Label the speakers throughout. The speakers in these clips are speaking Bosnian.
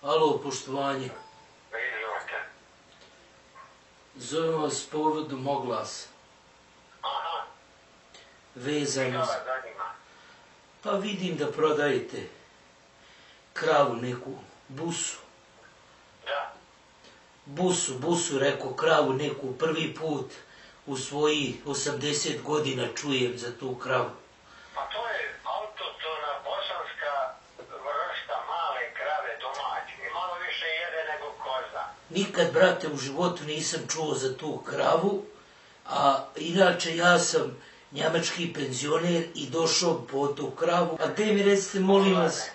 Speaker 1: Alo, poštovanje.
Speaker 2: Izvolite.
Speaker 1: Zovem vas povodom oglasa.
Speaker 2: Aha.
Speaker 1: Vezano
Speaker 2: Što vas zanima?
Speaker 1: Pa vidim da prodajete kravu neku, busu.
Speaker 2: Da.
Speaker 1: Busu, rekao, kravu neku, prvi put u svoji 80 godina čujem za tu kravu.
Speaker 2: Pa to je autohtona bosanska vrsta male krave domaće. Malo više jede nego koza.
Speaker 1: Nikad, brate, u životu nisam čuo za tu kravu, a inače ja sam njemački penzioner i došao po tu kravu. A gde mi recite, molim vas,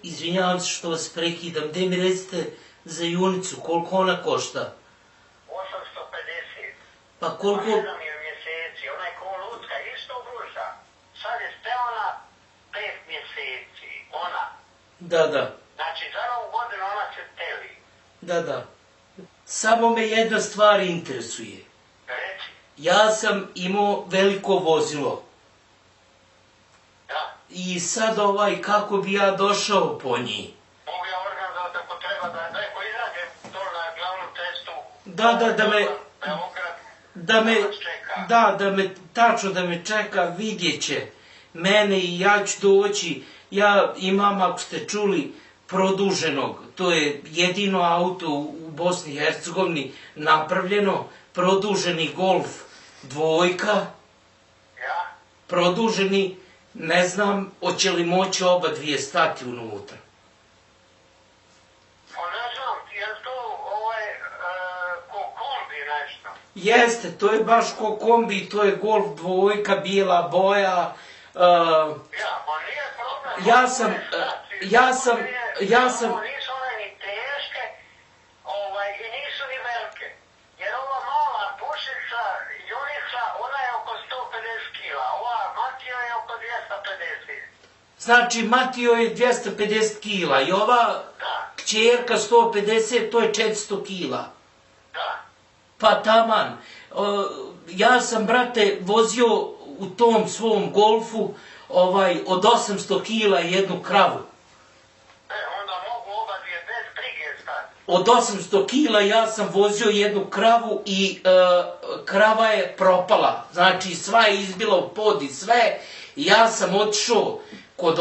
Speaker 1: izvinjavam se što vas prekidam, gde mi recite za junicu, koliko ona košta?
Speaker 2: 850.
Speaker 1: Pa koliko...
Speaker 2: A 7 je mjeseci, ona je ko lutka, isto buša. Sad je steona 5 mjeseci, ona.
Speaker 1: Da.
Speaker 2: Znači, za novu godinu ona se teli.
Speaker 1: Da. Samo me jedna stvar interesuje.
Speaker 2: Reci.
Speaker 1: Ja sam imao veliko vozilo.
Speaker 2: Da.
Speaker 1: I sad kako bi ja došao po njih?
Speaker 2: Mogu ja organizovati ako treba da neko izađe to na glavnu testu.
Speaker 1: Tačno da me čeka, vidjet će mene i ja ću doći. Ja imam, ako ste čuli, produženog, to je jedino auto u Bosni i Hercegovini napravljeno, produženi Golf dvojka, produženi, ne znam, hoće li moći oba dvije stati unutra.
Speaker 2: Pa ne znam, je to ko kombi nešto?
Speaker 1: Jeste, to je baš ko kombi, to je Golf dvojka, bijela boja.
Speaker 2: Pa nije problem. Nisu one ni teške i nisu ni velike. Jer ova mala pušica, junica, ona je oko 150 kila, ova Matija je oko 250.
Speaker 1: Znači, Matio je 250 kila i ova kćerka 150, to je 400 kila.
Speaker 2: Da.
Speaker 1: Pa taman. Ja sam, brate, vozio u tom svom Golfu od 800 kila jednu kravu.
Speaker 2: Onda mogu oba dvije bez brige stati.
Speaker 1: Od 800 kila ja sam vozio jednu kravu i krava je propala. Znači, sva je izbila u pod i sve. I ja sam otišao kod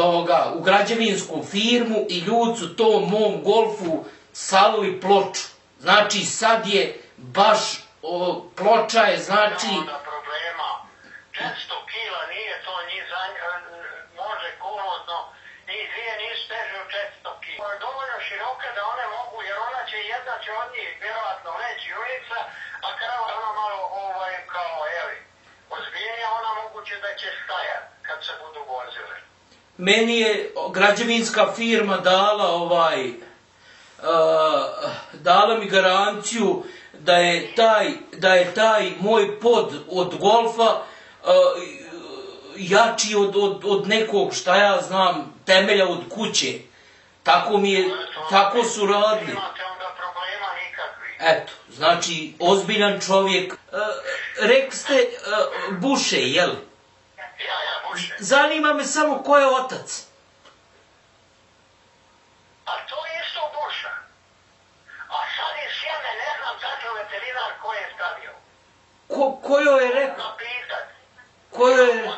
Speaker 1: u građevinsku firmu i ljudi su tom mom Golfu salili ploču. Znači, sad je baš ploča je, znači...
Speaker 2: Onda problema. 400 kila nije to može kolodno, ni dvije nisu teže od 400 kila. To je dovoljno široka da one mogu, jer ona će jedna će od njih vjerovatno leći junica, a krava ona malo kao, ozbiljnija, ona moguće da će stajati kad se budu vozile.
Speaker 1: Meni je građevinska firma dala mi garanciju da je taj moj pod od Golfa jači od nekog, šta ja znam, temelja od kuće. Tako su radili.
Speaker 2: Nemate onda problema nikakvih.
Speaker 1: Eto, znači, ozbiljan čovjek. Rekli ste buše, jel?
Speaker 2: Ja, buše.
Speaker 1: Zanima me samo ko je otac.
Speaker 2: A to je isto buša. A sad je sjeme, ne znam zato veterinar ko je stavio.
Speaker 1: Ko joj je rekao?
Speaker 2: Napitat.
Speaker 1: Ko joj je...